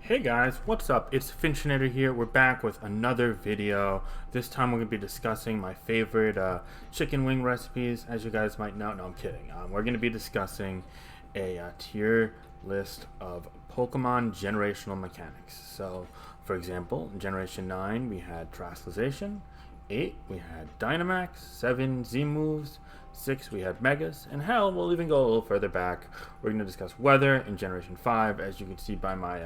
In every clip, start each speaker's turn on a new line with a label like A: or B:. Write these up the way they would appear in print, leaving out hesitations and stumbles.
A: Hey guys, what's up? It's Finchinator here. We're back with another video. This time we're going to be discussing my favorite chicken wing recipes. As you guys might know, no, I'm kidding. We're going to be discussing a tier list of Pokemon generational mechanics. So, for example, in Generation 9 we had Terastalization, 8 we had Dynamax, 7 Z moves, 6 we had Megas, and hell, we'll even go a little further back. We're going to discuss weather in Generation 5, as you can see by my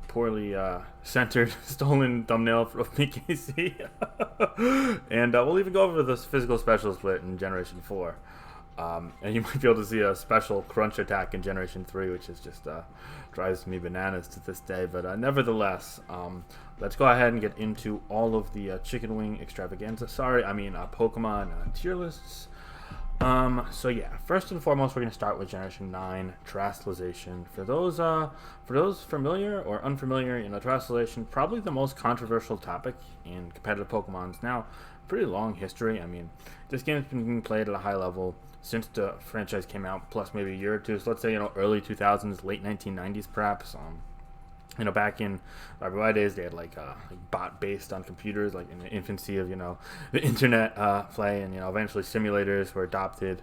A: poorly centered stolen thumbnail of BKC. And we'll even go over the physical special split in Generation 4. And you might be able to see a special crunch attack in Generation 3, which is just drives me bananas to this day. But nevertheless, let's go ahead and get into all of the chicken wing extravaganza. Sorry, I mean Pokemon tier lists. So yeah, first and foremost, we're going to start with Generation 9, Terastalization. For those familiar or unfamiliar, Terastalization, probably the most controversial topic in competitive Pokemon's now pretty long history. I mean, this game's been being played at a high level since the franchise came out, plus maybe a year or two. So let's say, early 2000s, late 1990s perhaps. Back in WI days, they had like bot based on computers, like in the infancy of the internet play, and eventually simulators were adopted.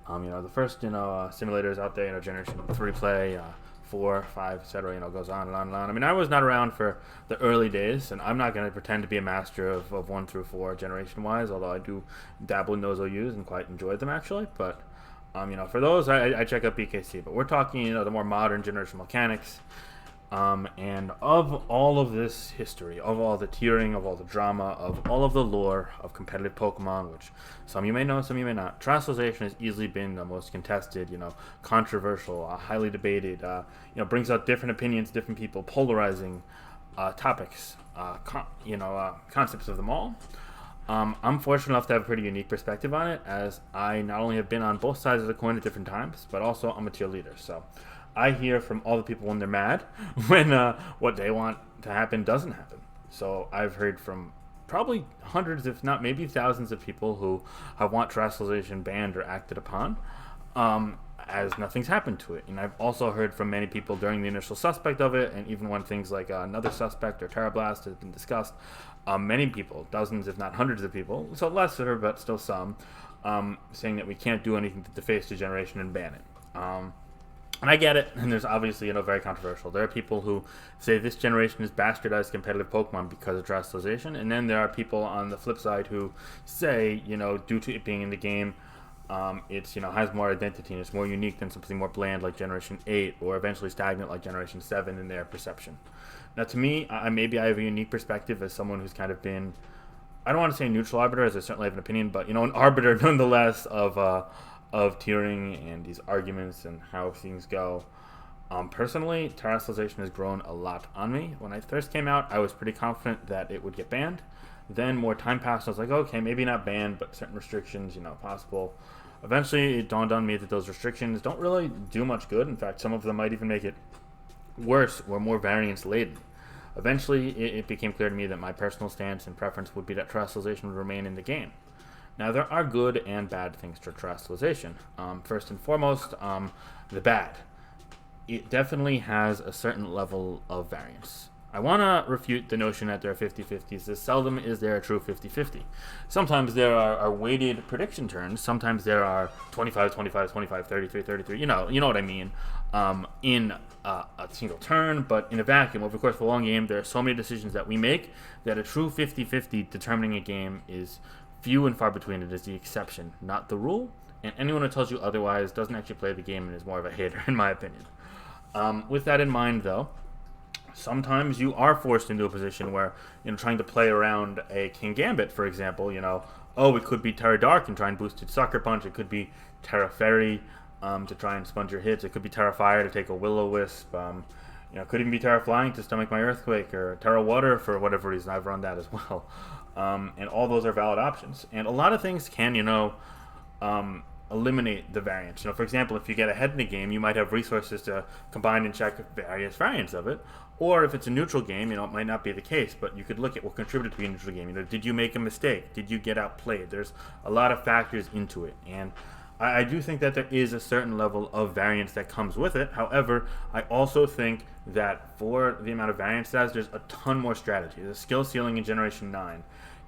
A: The first simulators out there, Generation 3 play, 4, 5, etc. Goes on and on and on. I mean, I was not around for the early days, and I'm not going to pretend to be a master of 1 through 4 generation wise, although I do dabble in those OUs and quite enjoyed them actually. But for those, I check out BKC. But we're talking, the more modern generational mechanics. And of all of this history, of all the tiering, of all the drama, of all of the lore of competitive Pokemon, which some you may know, some you may not, Terastalization has easily been the most contested, controversial, highly debated, brings out different opinions, different people, polarizing topics, concepts of them all. I'm fortunate enough to have a pretty unique perspective on it, as I not only have been on both sides of the coin at different times, but also I'm a tier leader, so I hear from all the people when they're mad, when what they want to happen doesn't happen. So I've heard from probably hundreds, if not maybe thousands of people who want Terastalization banned or acted upon, as nothing's happened to it. And I've also heard from many people during the initial suspect of it, and even when things like another suspect or Terrablast has been discussed, many people, dozens if not hundreds of people, so lesser but still some, saying that we can't do anything to deface the generation and ban it. And I get it, and there's obviously, very controversial. There are people who say this generation is bastardized competitive Pokemon because of Terastalization, and then there are people on the flip side who say, due to it being in the game, it's, has more identity and it's more unique than something more bland like Generation 8, or eventually stagnant like Generation 7 in their perception. Now, to me, maybe I have a unique perspective as someone who's kind of been, I don't want to say neutral arbiter, as I certainly have an opinion, but, an arbiter nonetheless of tiering and these arguments and how things go. Personally, Terastalization has grown a lot on me. When I first came out, I was pretty confident that it would get banned. Then more time passed, I was like, okay, maybe not banned, but certain restrictions, possible. Eventually, it dawned on me that those restrictions don't really do much good. In fact, some of them might even make it worse or more variance laden. Eventually, it became clear to me that my personal stance and preference would be that Terastalization would remain in the game. Now, there are good and bad things to Terastalization. First and foremost, the bad. It definitely has a certain level of variance. I want to refute the notion that there are 50-50s. As seldom is there a true 50-50. Sometimes there are weighted prediction turns. Sometimes there are 25, 25, 25, 33, 33. You know what I mean. In a single turn, but in a vacuum, over the course of a long game, there are so many decisions that we make that a true 50-50 determining a game is few and far between. It is the exception, not the rule, and anyone who tells you otherwise doesn't actually play the game and is more of a hater, in my opinion. With that in mind, though, sometimes you are forced into a position where, trying to play around a King Gambit, for example, it could be Terra Dark and try and boost its Sucker Punch, it could be Terra Fairy to try and sponge your hits, it could be Terra Fire to take a Will-O-Wisp, it could even be Terra Flying to stomach my Earthquake, or Terra Water for whatever reason. I've run that as well. And all those are valid options. And a lot of things can, eliminate the variance. For example, if you get ahead in the game, you might have resources to combine and check various variants of it. Or if it's a neutral game, it might not be the case, but you could look at what contributed to be a neutral game. Did you make a mistake? Did you get outplayed? There's a lot of factors into it. And I do think that there is a certain level of variance that comes with it. However, I also think that for the amount of variance it has, there's a ton more strategy. The skill ceiling in Generation 9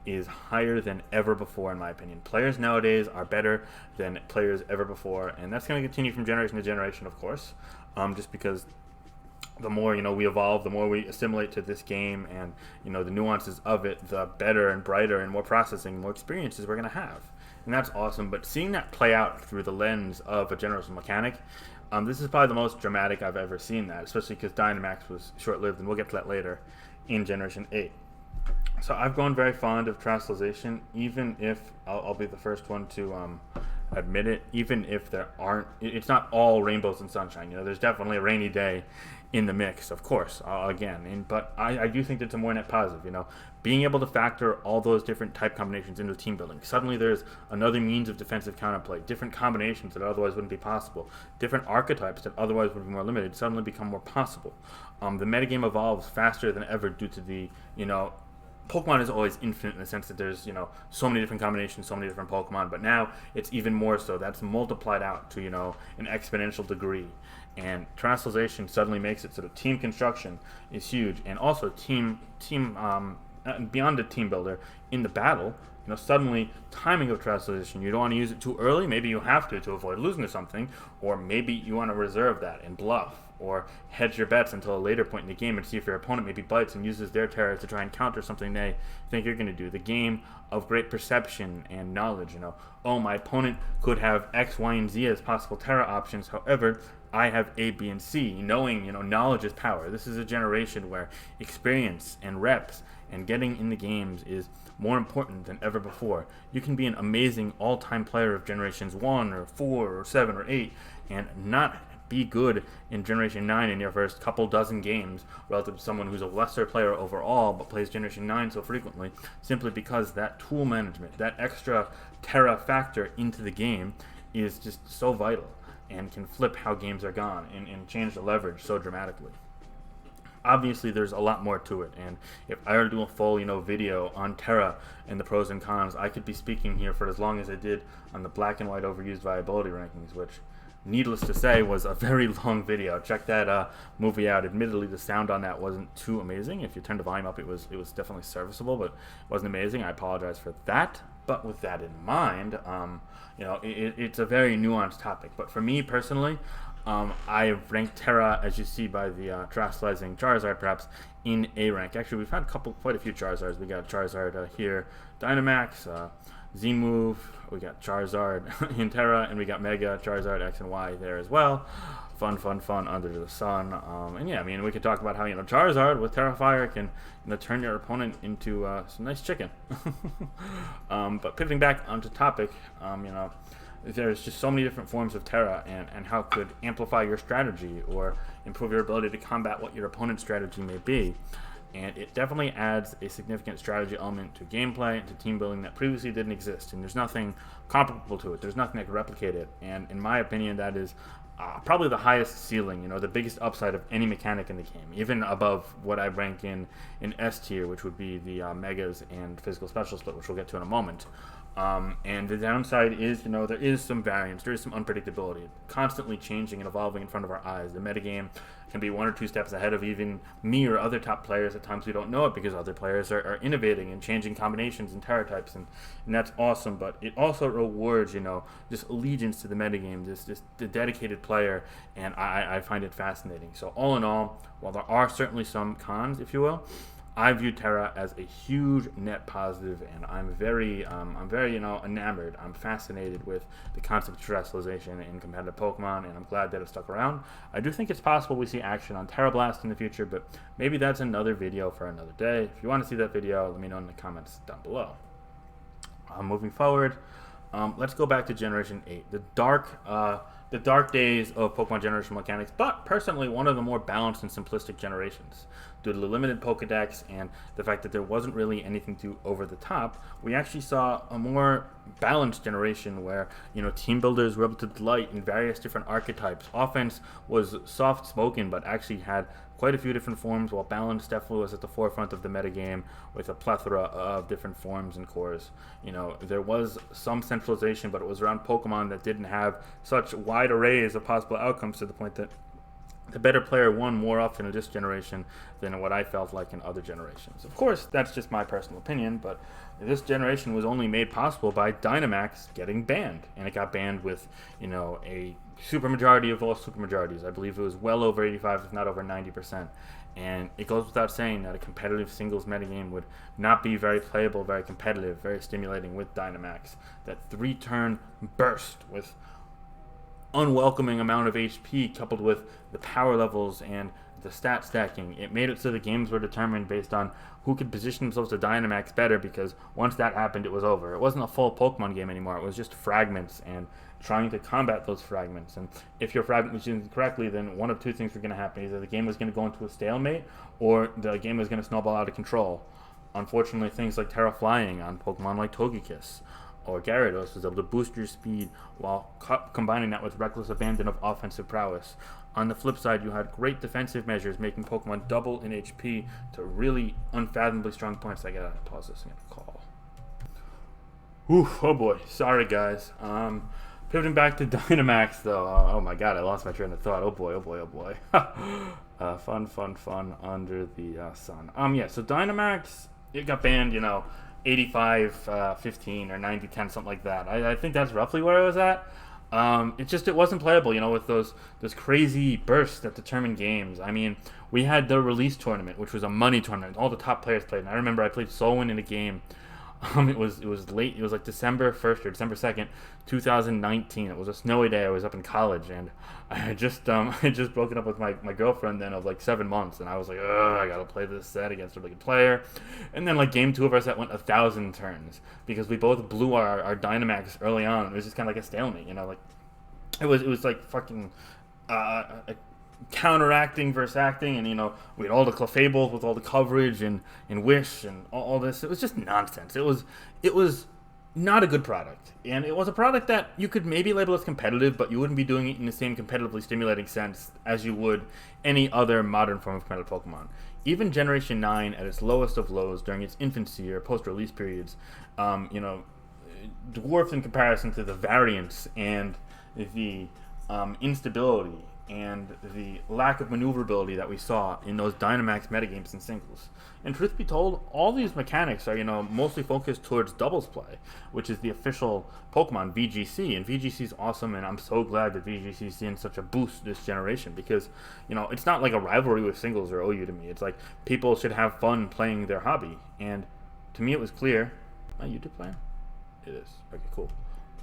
A: is higher than ever before, in my opinion. Players nowadays are better than players ever before, and that's going to continue from generation to generation, of course, just because the more we evolve, the more we assimilate to this game, and the nuances of it, the better and brighter and more processing, more experiences we're going to have, and that's awesome. But seeing that play out through the lens of a generational mechanic, this is probably the most dramatic I've ever seen that, especially because Dynamax was short-lived, and we'll get to that later in Generation 8. So I've grown very fond of Terastalization, even if I'll be the first one to admit it, even if it's not all rainbows and sunshine. There's definitely a rainy day in the mix, of course, but I do think that's a more net positive, being able to factor all those different type combinations into team building. Suddenly there's another means of defensive counterplay, different combinations that otherwise wouldn't be possible, different archetypes that otherwise would be more limited suddenly become more possible. The metagame evolves faster than ever due to the, Pokemon is always infinite in the sense that there's, so many different combinations, so many different Pokemon, but now it's even more so. That's multiplied out to, an exponential degree. And Terastalization suddenly makes it so that team construction is huge, and also beyond the team builder in the battle. Suddenly timing of Terastalization, you don't want to use it too early. Maybe you have to avoid losing to something, or maybe you want to reserve that and bluff, or hedge your bets until a later point in the game and see if your opponent maybe bites and uses their terror to try and counter something they think you're going to do. The game of great perception and knowledge, oh, my opponent could have X, Y, and Z as possible terror options. However, I have A, B, and C. Knowing, knowledge is power. This is a generation where experience and reps and getting in the games is more important than ever before. You can be an amazing all-time player of Generations 1 or 4 or 7 or 8 and not be good in Generation 9 in your first couple dozen games relative to someone who's a lesser player overall but plays Generation 9 so frequently, simply because that tool management, that extra terra factor into the game is just so vital and can flip how games are gone and change the leverage so dramatically. Obviously, there's a lot more to it, and if I were to do a full, video on Terra and the pros and cons, I could be speaking here for as long as I did on the black and white overused viability rankings, which, needless to say, was a very long video. Check that movie out. Admittedly, the sound on that wasn't too amazing. If you turned the volume up, it was definitely serviceable, but it wasn't amazing. I apologize for that. But with that in mind, it's a very nuanced topic. But for me personally, I ranked Terra, as you see by the Terastalizing Charizard, perhaps in A rank. Actually, we've had quite a few Charizards. We got Charizard here, Dynamax, Z-Move, we got Charizard in Terra, and we got Mega Charizard X and Y there as well. Fun under the sun. And yeah, we could talk about how Charizard with Terra Fire can turn your opponent into some nice chicken. But pivoting back onto topic, there's just so many different forms of Terra and how it could amplify your strategy or improve your ability to combat what your opponent's strategy may be. And it definitely adds a significant strategy element to gameplay and to team building that previously didn't exist. And there's nothing comparable to it. There's nothing that can replicate it. And in my opinion, that is probably the highest ceiling, the biggest upside of any mechanic in the game, even above what I rank in S tier, which would be the Megas and Physical Special Split, which we'll get to in a moment. And the downside is, there is some variance, there is some unpredictability, constantly changing and evolving in front of our eyes. The metagame can be 1 or 2 steps ahead of even me or other top players. At times we don't know it because other players are innovating and changing combinations and terra types, and that's awesome. But it also rewards, this allegiance to the metagame, this the dedicated player, and I find it fascinating. So all in all, while there are certainly some cons, if you will, I view Terra as a huge net positive, and I'm very enamored. I'm fascinated with the concept of Terastalization in competitive Pokemon, and I'm glad that it stuck around. I do think it's possible we see action on Terra Blast in the future, but maybe that's another video for another day. If you want to see that video, let me know in the comments down below. Moving forward, let's go back to Generation 8, the dark days of Pokemon Generation mechanics, but personally one of the more balanced and simplistic generations. Due to the limited Pokedex and the fact that there wasn't really anything too over the top, we actually saw a more balanced generation where, you know, team builders were able to delight in various different archetypes. Offense was soft spoken, but actually had quite a few different forms, while balance definitely was at the forefront of the metagame with a plethora of different forms and cores. You know, there was some centralization, but it was around Pokemon that didn't have such wide arrays of possible outcomes, to the point that the better player won more often in this generation than what I felt like in other generations. Of course, that's just my personal opinion, but this generation was only made possible by Dynamax getting banned. And it got banned with, you know, a supermajority of all supermajorities. I believe it was well over 85, if not over 90%. And it goes without saying that a competitive singles metagame would not be very playable, very competitive, very stimulating with Dynamax. That 3-turn burst with unwelcoming amount of HP coupled with the power levels and the stat stacking, it made it so the games were determined based on who could position themselves to Dynamax better, because once that happened, it was over. It wasn't a full Pokemon game anymore. It was just fragments and trying to combat those fragments. And if your fragment was used correctly, then one of two things were going to happen. Either the game was going to go into a stalemate, or the game was going to snowball out of control. Unfortunately, things like Terra Flying on Pokemon like Togekiss or Gyarados was able to boost your speed while combining that with reckless abandon of offensive prowess. On the flip side, you had great defensive measures, making Pokemon double in HP to really unfathomably strong points. I gotta pause this and get a call. Oof, oh boy, sorry guys. Pivoting back to Dynamax though. Oh my god, I lost my train of thought. Oh boy, oh boy, oh boy. Fun under the sun. Yeah, so Dynamax, it got banned, you know, 85-15 or 90-10, something like that. I think that's roughly where I was at. It wasn't playable, you know, with those crazy bursts that determine games. I mean, we had the release tournament, which was a money tournament. All the top players played, and I remember I played Solwyn in a game. It was late. It was like December 1st or December 2nd, 2019. It was a snowy day. I was up in college, and I had just broken up with my girlfriend then of like 7 months, and I was like, ugh, I gotta play this set against a really good player. And then like game 2 of our set went 1,000 turns because we both blew our Dynamax early on. It was just kind of like a stalemate, you know, like it was like fucking counteracting versus acting, and you know, we had all the Clefables with all the coverage and Wish and all this. It was just nonsense. It was not a good product, and it was a product that you could maybe label as competitive, but you wouldn't be doing it in the same competitively stimulating sense as you would any other modern form of competitive Pokemon. Even Generation 9 at its lowest of lows during its infancy or post-release periods, you know, dwarfed in comparison to the variance and the instability and the lack of maneuverability that we saw in those Dynamax metagames and singles. And truth be told, all these mechanics are, you know, mostly focused towards doubles play, which is the official Pokemon VGC. And VGC is awesome, and I'm so glad that VGC is seeing such a boost this generation, because, you know, it's not like a rivalry with singles or OU to me. It's like people should have fun playing their hobby. And to me, it was clear. My YouTube playing? It is. Okay, cool.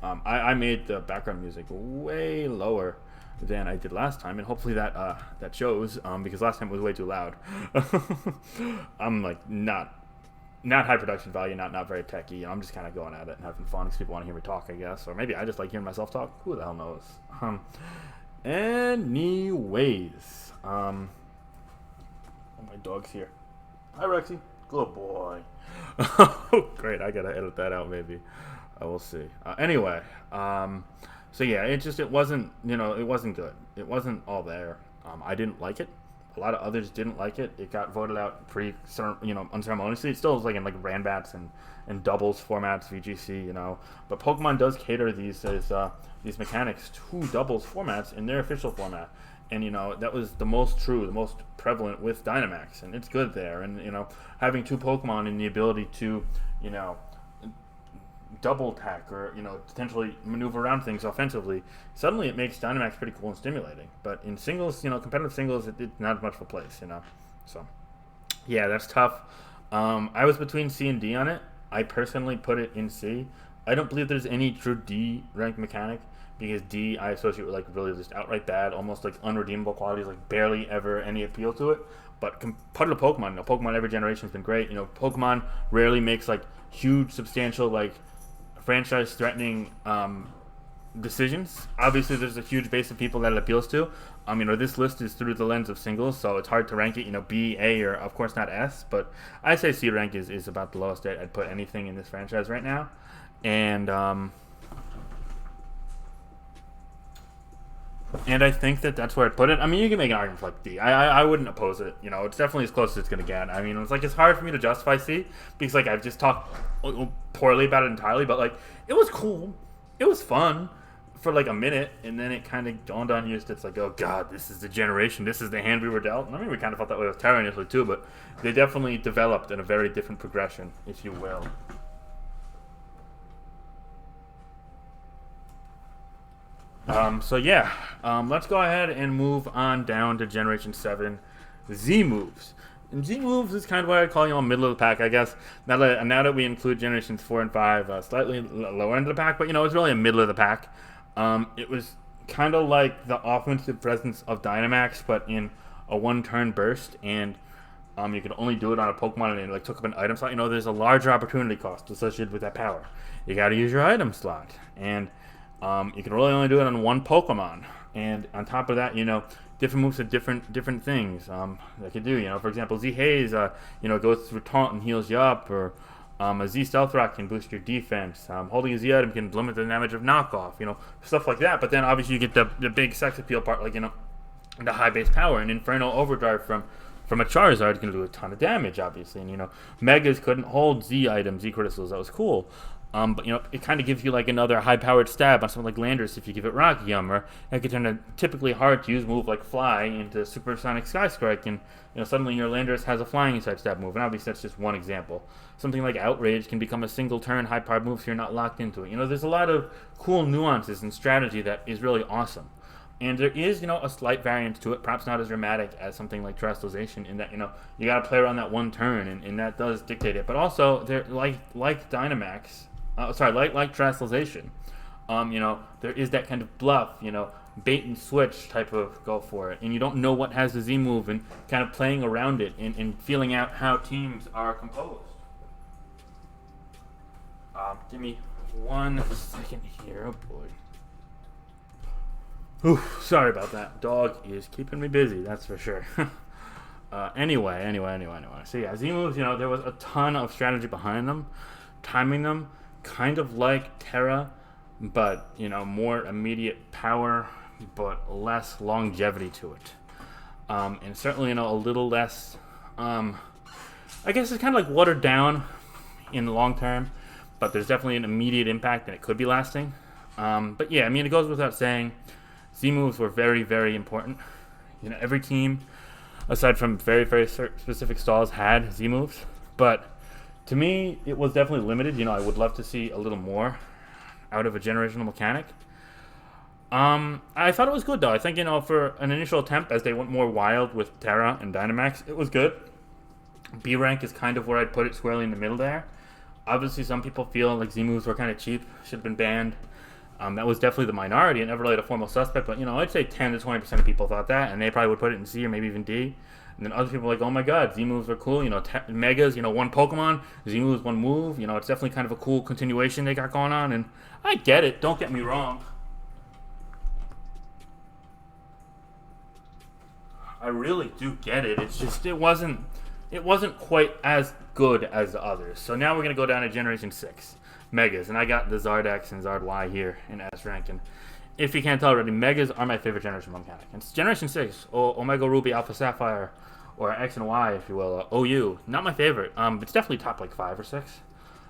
A: I made the background music way lower than I did last time, and hopefully that shows, because last time it was way too loud. I'm like not high production value, not very techy. I'm just kind of going at it and having fun because people want to hear me talk, I guess, or maybe I just like hearing myself talk. Who the hell knows? Anyways, oh, my dog's here. Hi, Rexy. Good boy. Oh, great. I gotta edit that out, maybe. We'll see. Anyway, so yeah, it wasn't, you know, it wasn't good. It wasn't all there. I didn't like it. A lot of others didn't like it. It got voted out unceremoniously. It still was like in like Ranbats and doubles formats, VGC, you know. But Pokemon does cater these mechanics to doubles formats in their official format. And, you know, that was the most true, the most prevalent with Dynamax. And it's good there. And, you know, having two Pokemon and the ability to, you know, double attack or, you know, potentially maneuver around things offensively, suddenly it makes Dynamax pretty cool and stimulating. But in singles, you know, competitive singles, it's not much of a place, you know. So, yeah, that's tough. I was between C and D on it. I personally put it in C. I don't believe there's any true D rank mechanic, because D I associate with like really just outright bad, almost like unredeemable qualities, like barely ever any appeal to it. But part of the Pokemon, you know, Pokemon every generation has been great. You know, Pokemon rarely makes like huge, substantial, like franchise-threatening decisions. Obviously, there's a huge base of people that it appeals to. You know, this list is through the lens of singles, so it's hard to rank it, you know, B, A, or of course not S, but I say C rank is about the lowest I'd put anything in this franchise right now. And I think that that's where I'd put it. I mean, you can make an argument for like D. I wouldn't oppose it. You know, it's definitely as close as it's gonna get. I mean, it's hard for me to justify C because like I've just talked poorly about it entirely. But like it was cool, it was fun for like a minute, and then it kind of dawned on you. It's like, oh god, this is the generation. This is the hand we were dealt. And I mean, we kind of felt that way with Terra initially too, but they definitely developed in a very different progression, if you will. So yeah, let's go ahead and move on down to Generation 7, Z moves. And Z moves is kind of what I call, middle of the pack, I guess. Now that we include Generations 4 and 5, slightly lower end of the pack, but it's really a middle of the pack. It was kind of like the offensive presence of Dynamax, but in a one-turn burst, and you could only do it on a Pokemon, and it took up an item slot. There's a larger opportunity cost associated with that power. You got to use your item slot, and you can really only do it on one Pokemon. And on top of that, different moves have different things they could do. For example, Z Haze, goes through taunt and heals you up, or a Z Stealth Rock can boost your defense. Holding a Z item can limit the damage of knockoff. Stuff like that. But then obviously you get the big sex appeal part, the high base power and Inferno Overdrive from a Charizard can do a ton of damage, obviously. And Megas couldn't hold Z items, Z crystals. That was cool. But it kind of gives you another high-powered stab on something like Landorus if you give it Rock Yum, or it could turn a typically hard-to-use move like Fly into Supersonic Sky Strike, and suddenly your Landorus has a flying type stab move. And obviously that's just one example. Something like Outrage can become a single-turn high-powered move, so you're not locked into it. There's a lot of cool nuances and strategy that is really awesome. And there is, a slight variance to it, perhaps not as dramatic as something like Terastalization, in that, you got to play around that one turn, and that does dictate it. But also, they're like Dynamax. Like Terastalization, there is that kind of bluff, bait and switch type of go for it, and you don't know what has the Z move, and kind of playing around it and feeling out how teams are composed. Give me 1 second here. Oh boy. Ooh, sorry about that. Dog is keeping me busy, that's for sure. Anyway. So yeah, Z moves, there was a ton of strategy behind them, timing them. Kind of like Terra, but more immediate power, but less longevity to it, and certainly a little less. I guess it's kind of like watered down in the long term, but there's definitely an immediate impact, and it could be lasting. But yeah, it goes without saying, Z moves were very, very important. Every team, aside from very, very specific stalls, had Z moves, but to me, it was definitely limited. I would love to see a little more out of a generational mechanic. I thought it was good, though. I think, for an initial attempt, as they went more wild with Terra and Dynamax, it was good. B rank is kind of where I'd put it, squarely in the middle there. Obviously, some people feel like Z moves were kind of cheap, should have been banned. That was definitely the minority. It never really had a formal suspect, but, I'd say 10 to 20% of people thought that, and they probably would put it in C or maybe even D. And then other people are like, oh my god, Z moves are cool. Megas, one Pokemon, Z moves, one move. It's definitely kind of a cool continuation they got going on. And I get it. Don't get me wrong. I really do get it. It's just it wasn't quite as good as the others. So now we're gonna go down to Generation 6 Megas, and I got the Zard X and Zard Y here in S rank. And if you can't tell already, Megas are my favorite generation mechanic. It's Generation 6, Omega Ruby, Alpha Sapphire, or X and Y, if you will. OU, not my favorite. It's definitely top 5 or 6.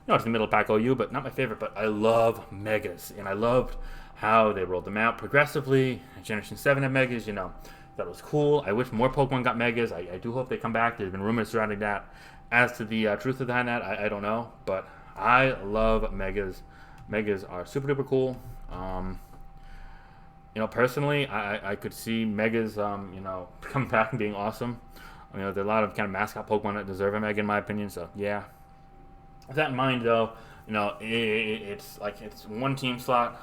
A: It's the middle pack OU, but not my favorite. But I love Megas, and I loved how they rolled them out progressively. Generation 7 had Megas, that was cool. I wish more Pokemon got Megas. I do hope they come back. There's been rumors surrounding that. As to the truth behind that, I don't know. But I love Megas. Megas are super duper cool. Personally, I could see Megas, coming back and being awesome. There are a lot of kind of mascot Pokemon that deserve a Mega, in my opinion. So yeah. With that in mind, though, it's one team slot.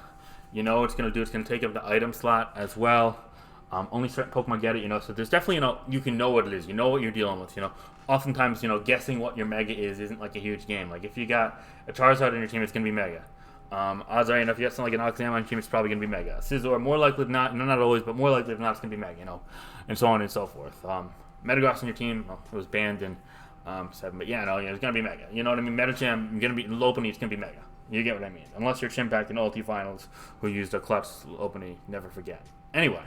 A: What it's gonna do. It's gonna take up the item slot as well. Only certain Pokemon get it. So there's definitely you can know what it is. You know what you're dealing with. Oftentimes guessing what your Mega isn't a huge game. If you got a Charizard in your team, it's gonna be Mega. Odds are, if you got something like an Oxyamon on your team, it's probably going to be Mega. Scizor, more likely than not, not always, but more likely than not, it's going to be Mega, and so on and so forth. Metagross on your team, it was banned in 7, but yeah, it's going to be Mega. You know what I mean? Metacham, going to be Lopunny, it's going to be Mega. You get what I mean. Unless you're Chimpact in ulti finals who used a clutch opening, never forget. Anyway,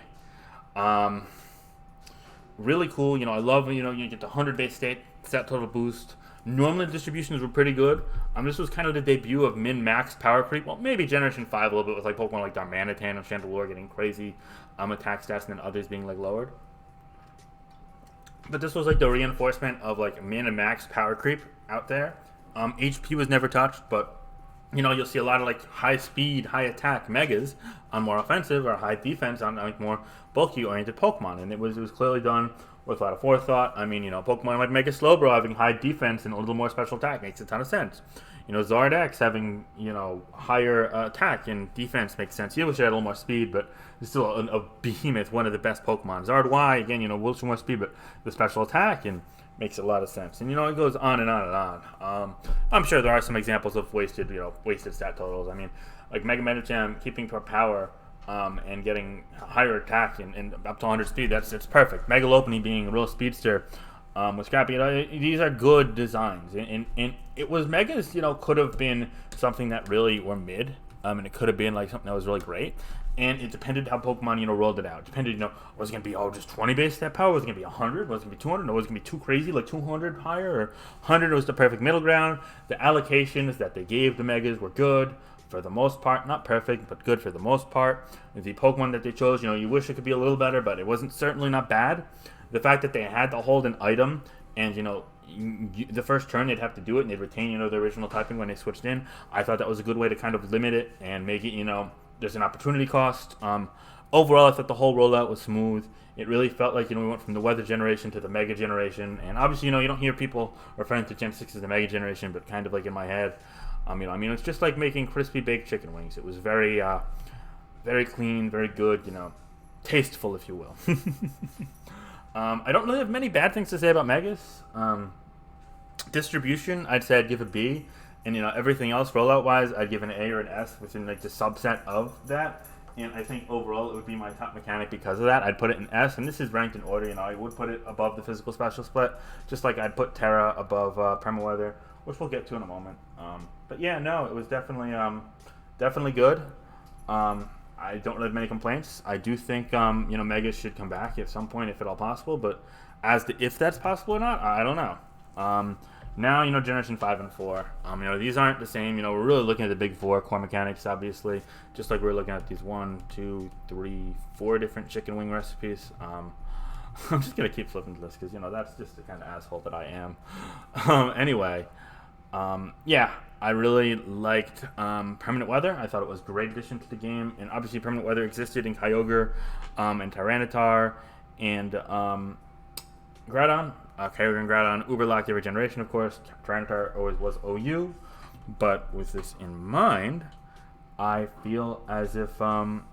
A: really cool. I love, you get the 100 base stat total boost. Normally the distributions were pretty good. This was kind of the debut of min-max power creep. Well, maybe Generation 5 a little bit with like Pokemon like Darmanitan and Chandelure getting crazy attack stats and then others being like lowered. But this was like the reinforcement of like min and max power creep out there. HP was never touched, but you'll see a lot of like high speed, high attack megas on more offensive or high defense on like more bulky oriented Pokemon, and it was clearly done with a lot of forethought. Pokemon like Mega Slowbro having high defense and a little more special attack makes a ton of sense. Zardex having higher attack and defense makes sense. You wish it had a little more speed, but it's still a behemoth, one of the best Pokemon. Zard Y again, a little more speed, but the special attack and makes a lot of sense. And it goes on and on and on. I'm sure there are some examples of wasted stat totals. Like Mega Medicham keeping per power and getting higher attack and up to 100 speed. It's perfect. Mega Lopunny being a real speedster. With Scrappy, these are good designs, and it was Megas. Could have been something that really were mid, and it could have been like something that was really great. And it depended how Pokemon rolled it out. It depended, was it gonna be just 20 base stat power? Was it gonna be 100? Was it gonna be 200? Or was it gonna be too crazy, like 200 higher, or 100 was the perfect middle ground? The allocations that they gave the Megas were good for the most part, not perfect, but good for the most part. The Pokemon that they chose, you wish it could be a little better, but it wasn't certainly not bad. The fact that they had to hold an item and, the first turn they'd have to do it and they'd retain, the original typing when they switched in, I thought that was a good way to kind of limit it and make it, there's an opportunity cost. Overall, I thought the whole rollout was smooth. It really felt like, we went from the Weather generation to the Mega generation. And obviously, you don't hear people referring to Gen 6 as the Mega generation, but kind of like in my head, it's just like making crispy baked chicken wings. It was very, very clean, very good, tasteful, if you will. I don't really have many bad things to say about Megas. Distribution, I'd say I'd give a B. And, everything else, rollout-wise, I'd give an A or an S within, like, the subset of that. And I think overall it would be my top mechanic because of that. I'd put it in S, and this is ranked in order. I would put it above the physical special split, just like I'd put Terra above Permaweather, which we'll get to in a moment. But, yeah, no, it was definitely good. I don't really have many complaints. I do think, Megas should come back at some point if at all possible. But as to if that's possible or not, I don't know. Now, Generation 5 and 4, these aren't the same. We're really looking at the big four core mechanics, obviously, just like we're looking at these 1, 2, 3, 4 different chicken wing recipes. I'm just going to keep flipping to this because, that's just the kind of asshole that I am. Anyway, yeah, I really liked Permanent Weather. I thought it was a great addition to the game. And obviously, Permanent Weather existed in Kyogre and Tyranitar and Groudon. Kyogre and Groudon Uber-locked every generation, of course. Tyranitar always was OU. But with this in mind, I feel as if a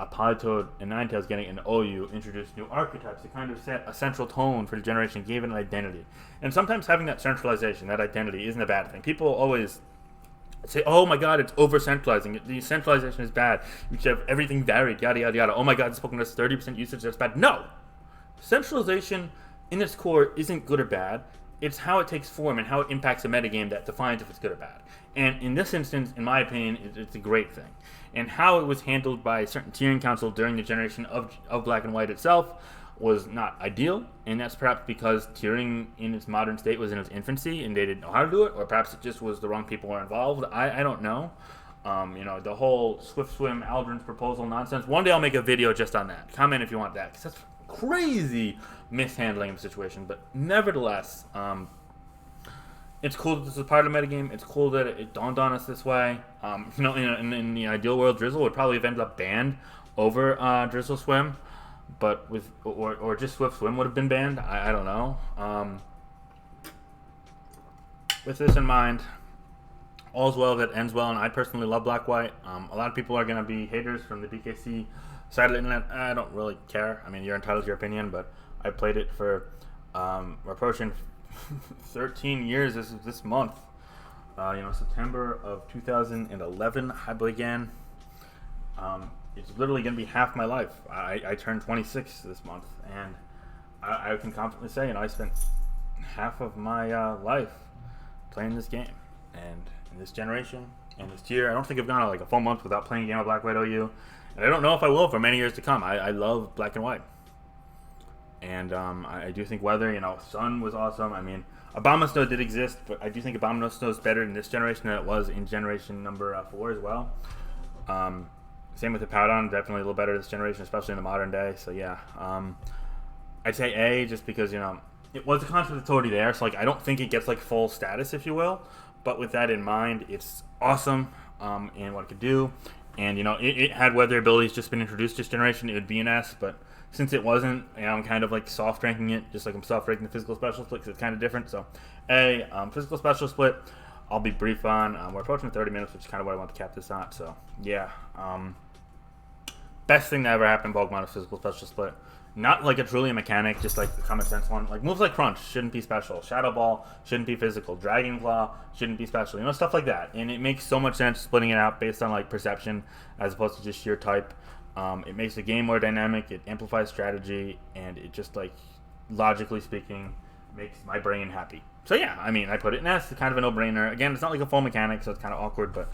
A: Politoed and Ninetales getting an OU introduced new archetypes. It kind of set a central tone for the generation, gave it an identity. And sometimes having that centralization, that identity, isn't a bad thing. People always say, oh my god, it's over-centralizing. The centralization is bad. You should have everything varied, yada, yada, yada. Oh my god, this Pokemon has 30% usage, that's bad. No! Centralization, in its core, isn't good or bad. It's how it takes form and how it impacts a metagame that defines if it's good or bad. And in this instance, in my opinion, it's a great thing. And how it was handled by a certain tiering council during the generation of Black and White itself was not ideal. And that's perhaps because tiering in its modern state was in its infancy and they didn't know how to do it. Or perhaps it just was the wrong people were involved. I don't know. The whole Swift Swim Aldrin's proposal nonsense. One day I'll make a video just on that. Comment if you want that. Because that's crazy mishandling of the situation. But nevertheless, it's cool that this is part of the metagame. It's cool that it dawned on us this way. In the ideal world, Drizzle would probably have ended up banned over Drizzle Swim, but or just Swift Swim would have been banned. I don't know. With this in mind, all's well that ends well, and I personally love Black White. A lot of people are going to be haters from the BKC side of the internet. I don't really care. You're entitled to your opinion, but I played it for approaching 13 years this month. September of 2011 I began. It's literally going to be half my life. I turned 26 this month, and I can confidently say, I spent half of my life playing this game. And in this generation, and this tier, I don't think I've gone like a full month without playing a game of Black White OU. And I don't know if I will for many years to come. I love Black and White. And I do think weather, Sun was awesome. I mean, Obama Snow did exist, but I do think Obama Snow is better in this generation than it was in generation number 4 as well. Same with the Powdon, definitely a little better this generation, especially in the modern day. So yeah, I'd say A, just because it was a concept that's already there. So like I don't think it gets like full status, if you will. But with that in mind, it's awesome in what it could do. And it had weather abilities just been introduced this generation, it would be an S. But since it wasn't, I'm kind of like soft ranking it, just like I'm soft ranking the physical special split because it's kind of different. So A, physical special split, I'll be brief on. We're approaching 30 minutes, which is kind of what I want to cap this on. So yeah. Best thing that ever happened in Pokemon is physical special split. Not like a truly a mechanic, just like the common sense one. Like moves like Crunch shouldn't be special. Shadow Ball shouldn't be physical. Dragon Claw shouldn't be special. Stuff like that. And it makes so much sense splitting it out based on like perception as opposed to just sheer type. It makes the game more dynamic. It amplifies strategy, and it just like logically speaking makes my brain happy. So yeah, I mean, I put it in S. It's kind of a no-brainer. Again, it's not like a full mechanic, so it's kind of awkward, but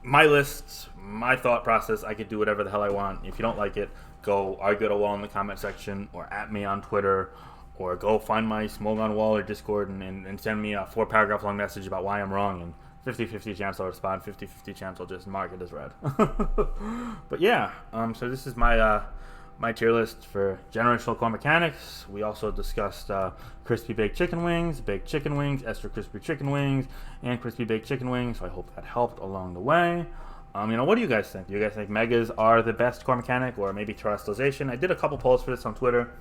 A: my list, my thought process, I could do whatever the hell I want. If you don't like it, go argue it a wall in the comment section, or at me on Twitter, or go find my Smogon wall or Discord and send me a 4-paragraph long message about why I'm wrong, and 50-50 chance I'll respond, 50-50 chance I'll just mark it as read. But yeah, so this is my my tier list for generational core mechanics. We also discussed crispy baked chicken wings, extra crispy chicken wings, and crispy baked chicken wings. So I hope that helped along the way. What do you guys think? Do you guys think megas are the best core mechanic, or maybe terastalization? I did a couple polls for this on Twitter.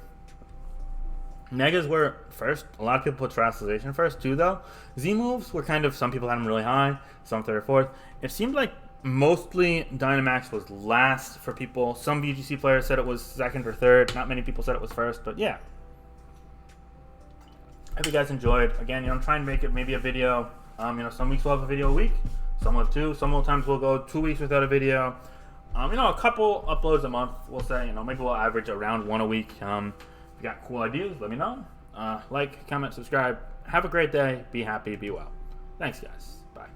A: Megas were first. A lot of people put terastalization first too, though. Z moves were kind of, some people had them really high, some third or fourth. It seemed like mostly Dynamax was last for people. Some VGC players said it was second or third. Not many people said it was first, but yeah. I hope you guys enjoyed. Again, I'm trying to make it maybe a video. Some weeks we'll have a video a week. Some will have 2. Some more times we'll go 2 weeks without a video. A couple uploads a month, we'll say. Maybe we'll average around 1 a week. If you got cool ideas, let me know. Like, comment, subscribe. Have a great day. Be happy. Be well. Thanks, guys. Bye.